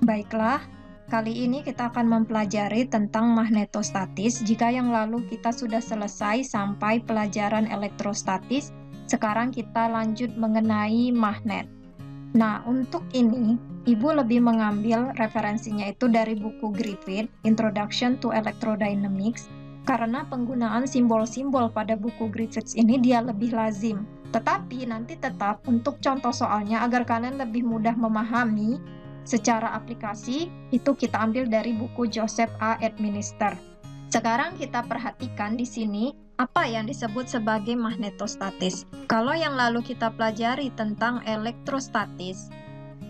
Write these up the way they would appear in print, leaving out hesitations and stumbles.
Baiklah, kali ini kita akan mempelajari tentang magnetostatis. Jika yang lalu kita sudah selesai sampai pelajaran elektrostatis, sekarang kita lanjut mengenai magnet. Nah, untuk ini, Ibu lebih mengambil referensinya itu dari buku Griffith, Introduction to Electrodynamics, karena penggunaan simbol-simbol pada buku Griffith ini dia lebih lazim. Tetapi nanti tetap untuk contoh soalnya agar kalian lebih mudah memahami secara aplikasi, itu kita ambil dari buku Joseph A. Administer. Sekarang kita perhatikan di sini apa yang disebut sebagai magnetostatis. Kalau yang lalu kita pelajari tentang elektrostatis,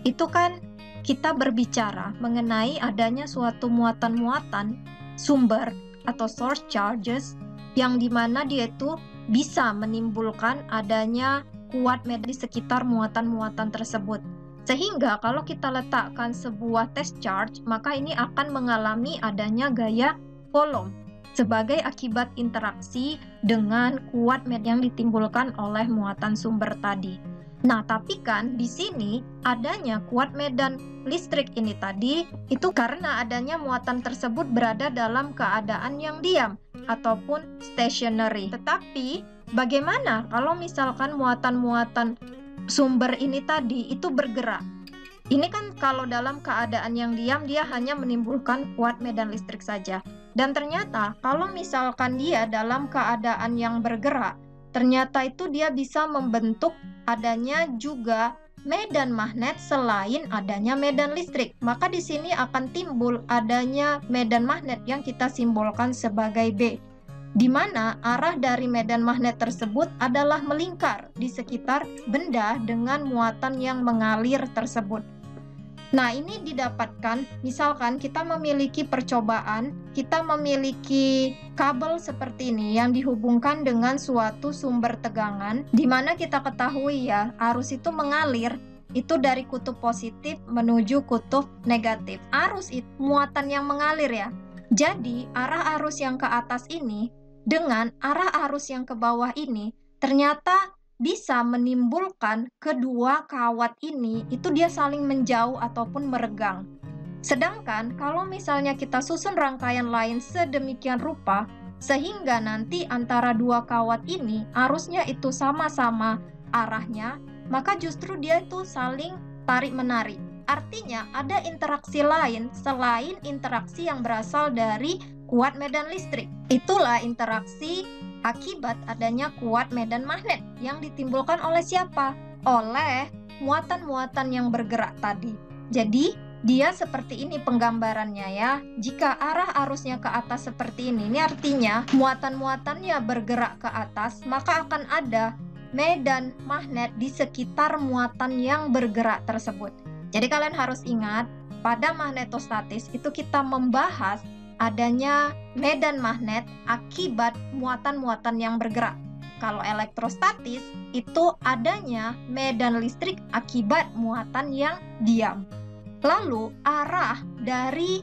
itu kan kita berbicara mengenai adanya suatu muatan-muatan sumber atau source charges yang dimana dia itu bisa menimbulkan adanya kuat medan di sekitar muatan-muatan tersebut. Sehingga kalau kita letakkan sebuah test charge, maka ini akan mengalami adanya gaya Coulomb sebagai akibat interaksi dengan kuat medan yang ditimbulkan oleh muatan sumber tadi. Nah, tapi kan di sini adanya kuat medan listrik ini tadi itu karena adanya muatan tersebut berada dalam keadaan yang diam ataupun stationary. Tetapi bagaimana kalau misalkan muatan-muatan sumber ini tadi itu bergerak? Ini kan kalau dalam keadaan yang diam dia hanya menimbulkan kuat medan listrik saja. Dan ternyata kalau misalkan dia dalam keadaan yang bergerak, ternyata itu dia bisa membentuk adanya juga medan magnet selain adanya medan listrik. Maka di sini akan timbul adanya medan magnet yang kita simbolkan sebagai B, di mana arah dari medan magnet tersebut adalah melingkar di sekitar benda dengan muatan yang mengalir tersebut. Nah, ini didapatkan, misalkan kita memiliki percobaan, kita memiliki kabel seperti ini yang dihubungkan dengan suatu sumber tegangan, di mana kita ketahui ya, arus itu mengalir, itu dari kutub positif menuju kutub negatif. Arus itu muatan yang mengalir ya. Jadi, arah arus yang ke atas ini dengan arah arus yang ke bawah ini ternyata bisa menimbulkan kedua kawat ini itu dia saling menjauh ataupun meregang. Sedangkan kalau misalnya kita susun rangkaian lain sedemikian rupa sehingga nanti antara dua kawat ini arusnya itu sama-sama arahnya, maka justru dia itu saling tarik-menarik. Artinya ada interaksi lain selain interaksi yang berasal dari kuat medan listrik. Itulah interaksi akibat adanya kuat medan magnet yang ditimbulkan oleh siapa? Oleh muatan-muatan yang bergerak tadi. Jadi, dia seperti ini penggambarannya ya. Jika arah arusnya ke atas seperti ini artinya muatan-muatannya bergerak ke atas, maka akan ada medan magnet di sekitar muatan yang bergerak tersebut. Jadi kalian harus ingat, pada magnetostatis itu kita membahas adanya medan magnet akibat muatan-muatan yang bergerak. Kalau elektrostatis itu adanya medan listrik akibat muatan yang diam. Lalu arah dari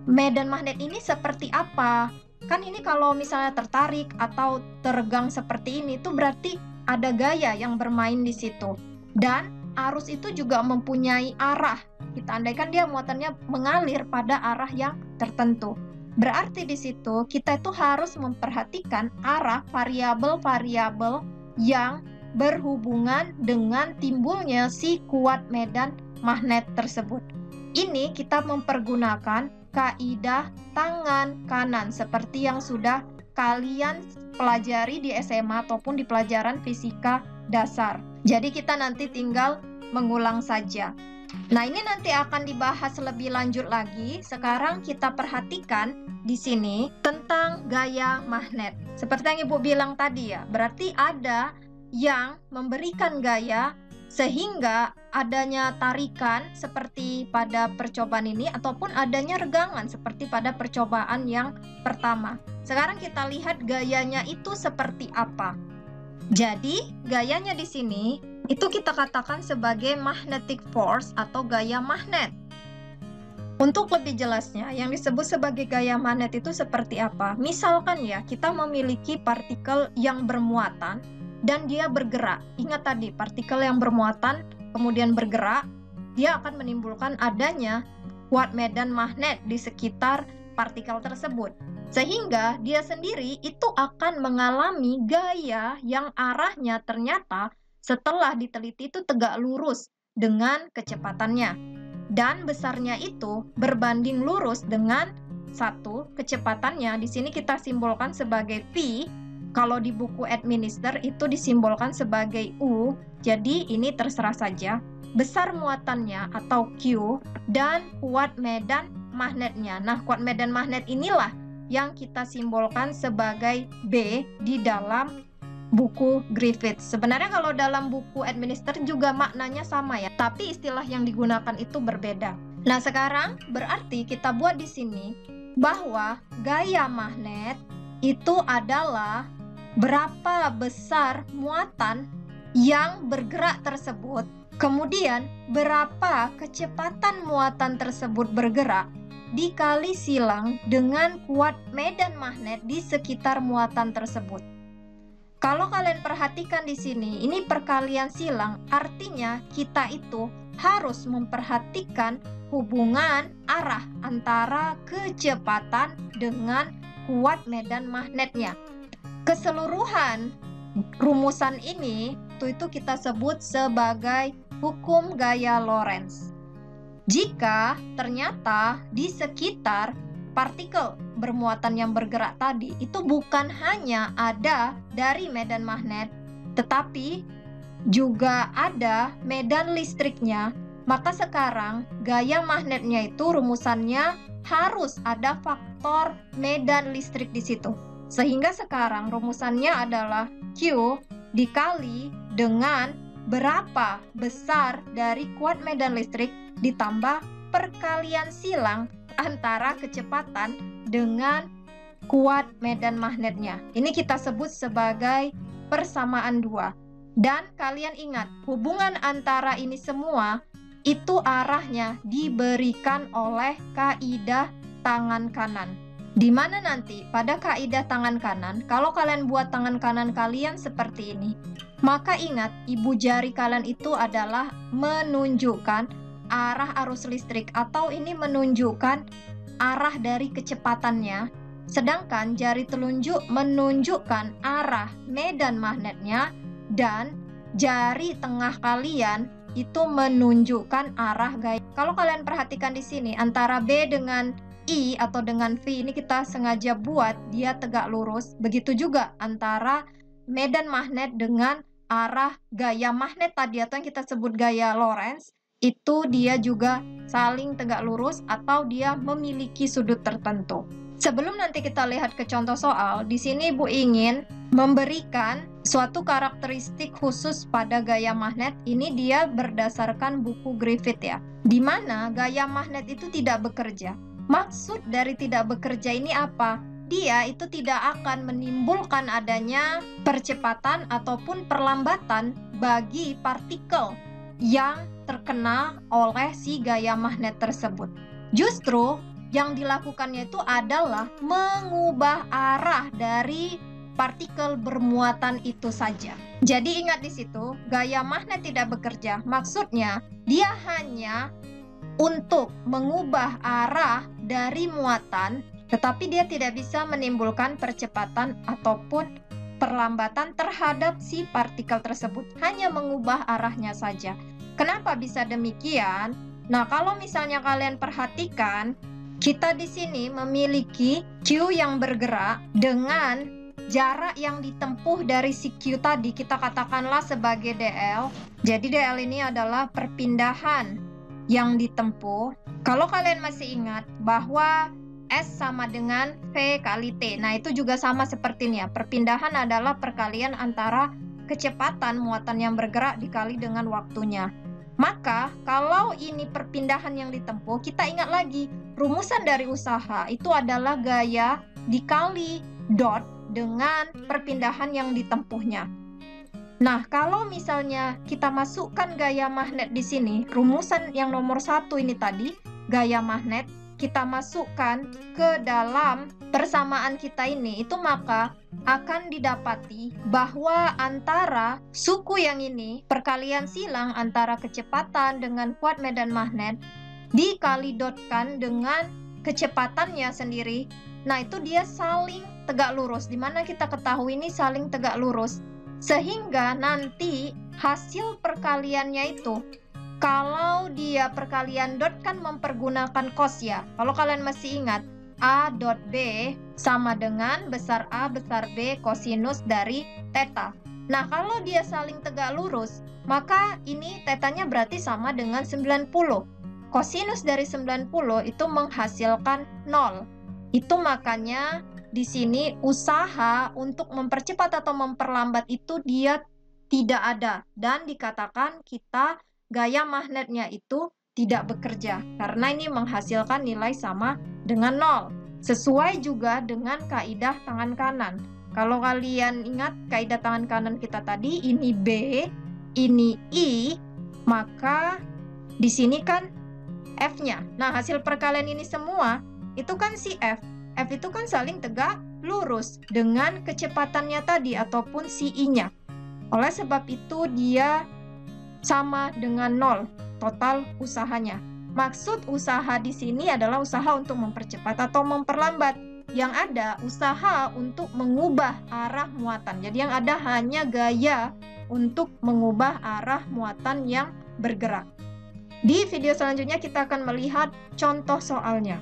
medan magnet ini seperti apa? Kan ini kalau misalnya tertarik atau teregang seperti ini itu berarti ada gaya yang bermain di situ. Dan arus itu juga mempunyai arah. Kita andaikan dia muatannya mengalir pada arah yang tertentu. Berarti di situ kita itu harus memperhatikan arah variabel-variabel yang berhubungan dengan timbulnya si kuat medan magnet tersebut. Ini kita mempergunakan kaidah tangan kanan seperti yang sudah kalian pelajari di SMA ataupun di pelajaran fisika dasar. Jadi kita nanti tinggal mengulang saja. Nah, ini nanti akan dibahas lebih lanjut lagi. Sekarang kita perhatikan di sini tentang gaya magnet. Seperti yang Ibu bilang tadi ya, berarti ada yang memberikan gaya sehingga adanya tarikan seperti pada percobaan ini ataupun adanya regangan seperti pada percobaan yang pertama. Sekarang kita lihat gayanya itu seperti apa. Jadi, gayanya di sini itu kita katakan sebagai magnetic force atau gaya magnet. Untuk lebih jelasnya, yang disebut sebagai gaya magnet itu seperti apa? Misalkan ya, kita memiliki partikel yang bermuatan dan dia bergerak. Ingat tadi, partikel yang bermuatan kemudian bergerak, dia akan menimbulkan adanya kuat medan magnet di sekitar partikel tersebut. Sehingga dia sendiri itu akan mengalami gaya yang arahnya ternyata setelah diteliti itu tegak lurus dengan kecepatannya. Dan besarnya itu berbanding lurus dengan satu kecepatannya. Di sini kita simbolkan sebagai V. Kalau di buku administer itu disimbolkan sebagai U. Jadi ini terserah saja. Besar muatannya atau Q dan kuat medan magnetnya. Nah, kuat medan magnet inilah yang kita simbolkan sebagai B di dalam buku Griffith. Sebenarnya kalau dalam buku administer juga maknanya sama ya, tapi istilah yang digunakan itu berbeda. Nah, sekarang berarti kita buat di sini bahwa gaya magnet itu adalah berapa besar muatan yang bergerak tersebut, kemudian berapa kecepatan muatan tersebut bergerak dikali silang dengan kuat medan magnet di sekitar muatan tersebut. Kalau kalian perhatikan di sini, ini perkalian silang, artinya kita itu harus memperhatikan hubungan arah antara kecepatan dengan kuat medan magnetnya. Keseluruhan rumusan ini itu kita sebut sebagai hukum gaya Lorentz. Jika ternyata di sekitar partikel bermuatan yang bergerak tadi itu bukan hanya ada dari medan magnet, tetapi juga ada medan listriknya, maka sekarang gaya magnetnya itu rumusannya harus ada faktor medan listrik di situ. Sehingga sekarang rumusannya adalah Q dikali dengan berapa besar dari kuat medan listrik ditambah perkalian silang antara kecepatan dengan kuat medan magnetnya. Ini kita sebut sebagai persamaan dua. Dan kalian ingat, hubungan antara ini semua itu arahnya diberikan oleh kaidah tangan kanan. Di mana nanti pada kaidah tangan kanan, kalau kalian buat tangan kanan kalian seperti ini, maka ingat ibu jari kalian itu adalah menunjukkan arah arus listrik atau ini menunjukkan arah dari kecepatannya, sedangkan jari telunjuk menunjukkan arah medan magnetnya dan jari tengah kalian itu menunjukkan arah gaya. Kalau kalian perhatikan di sini antara B dengan I atau dengan V ini kita sengaja buat dia tegak lurus. Begitu juga antara medan magnet dengan arah gaya magnet tadi atau yang kita sebut gaya Lorentz, itu dia juga saling tegak lurus atau dia memiliki sudut tertentu. Sebelum nanti kita lihat ke contoh soal, di sini Ibu ingin memberikan suatu karakteristik khusus pada gaya magnet. Ini dia berdasarkan buku Griffith ya, di mana gaya magnet itu tidak bekerja. Maksud dari tidak bekerja ini apa? Dia itu tidak akan menimbulkan adanya percepatan ataupun perlambatan bagi partikel yang terkena oleh si gaya magnet tersebut. Justru yang dilakukannya itu adalah mengubah arah dari partikel bermuatan itu saja. Jadi ingat di situ, gaya magnet tidak bekerja. Maksudnya dia hanya untuk mengubah arah dari muatan, tetapi dia tidak bisa menimbulkan percepatan ataupun perlambatan terhadap si partikel tersebut, hanya mengubah arahnya saja. Kenapa bisa demikian? Nah, kalau misalnya kalian perhatikan, kita di sini memiliki Q yang bergerak dengan jarak yang ditempuh dari si Q tadi, kita katakanlah sebagai DL. Jadi DL ini adalah perpindahan yang ditempuh. Kalau kalian masih ingat bahwa S sama dengan V kali T. Nah, itu juga sama seperti ini ya. Perpindahan adalah perkalian antara kecepatan muatan yang bergerak dikali dengan waktunya. Maka, kalau ini perpindahan yang ditempuh, kita ingat lagi, rumusan dari usaha itu adalah gaya dikali dot dengan perpindahan yang ditempuhnya. Nah, kalau misalnya kita masukkan gaya magnet di sini, rumusan yang nomor 1 ini tadi, gaya magnet, kita masukkan ke dalam persamaan kita ini, itu maka akan didapati bahwa antara suku yang ini, perkalian silang antara kecepatan dengan kuat medan magnet, dikali-dotkan dengan kecepatannya sendiri, nah itu dia saling tegak lurus. Dimana kita ketahui ini saling tegak lurus. Sehingga nanti hasil perkaliannya itu, kalau dia perkalian dot kan mempergunakan cos ya. Kalau kalian masih ingat, A dot B sama dengan besar A besar B kosinus dari theta. Nah, kalau dia saling tegak lurus, maka ini tetanya berarti sama dengan 90. Kosinus dari 90 itu menghasilkan 0. Itu makanya di sini usaha untuk mempercepat atau memperlambat itu dia tidak ada. Dan dikatakan kita gaya magnetnya itu tidak bekerja. Karena ini menghasilkan nilai sama dengan 0. Sesuai juga dengan kaidah tangan kanan. Kalau kalian ingat kaidah tangan kanan kita tadi, ini B, ini I, maka di sini kan F-nya. Nah, hasil perkalian ini semua, itu kan si F. F itu kan saling tegak lurus dengan kecepatannya tadi ataupun si I-nya. Oleh sebab itu dia sama dengan 0 total usahanya. Maksud usaha di sini adalah usaha untuk mempercepat atau memperlambat. Yang ada usaha untuk mengubah arah muatan. Jadi yang ada hanya gaya untuk mengubah arah muatan yang bergerak. Di video selanjutnya kita akan melihat contoh soalnya.